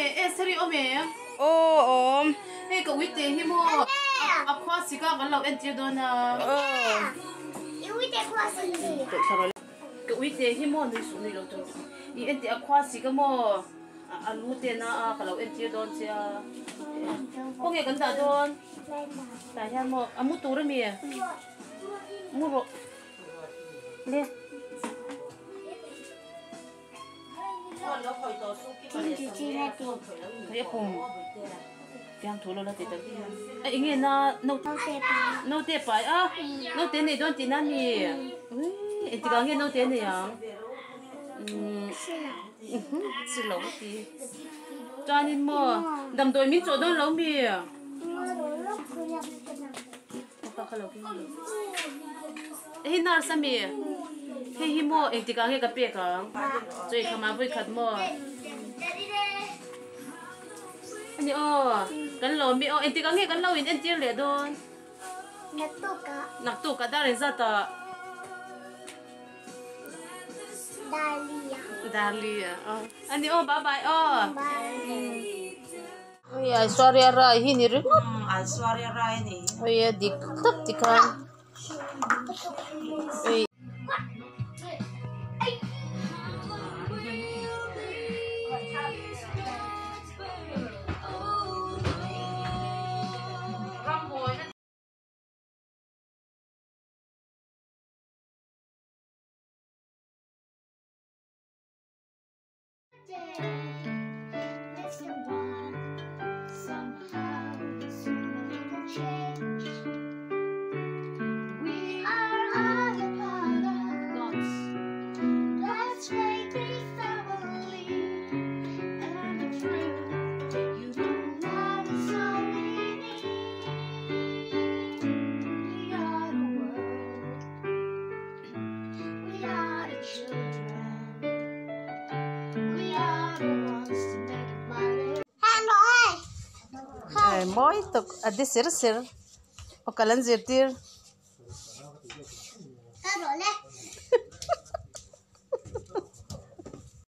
에 세리 오메. 오, 에 그 위때 힘어. 아쿠아 시가 갈라 엔티도나. 이 위때 코아스니. 그 위때 힘어 누이 좀. 이 엔티 아쿠아 시가 뭐 알루테나 갈라 엔티도ncia. 홍에 간다 돈. 다야 뭐 아무 도르미. 무로. 네. Kaya pong yang tulo na tita. Ay ingi na no te pa no te ne don tinani. Ui itigang no te ne yang. Silo ti. Janin mo dam doi min cho don lo mi. Pakakalaw ki. Hinar sa mi. Hi mo itigang ka pe ka. Joy kama boy khat mo. Ani kan lo mi entigang he kan lo in entir le don naktu ka darin zata Dalia ani bye bye oi ai sorry ra hi ni ri ai sorry ra ni. oi dik tak tikan oi Moi to adi sir o kalan zirtir. Hello le.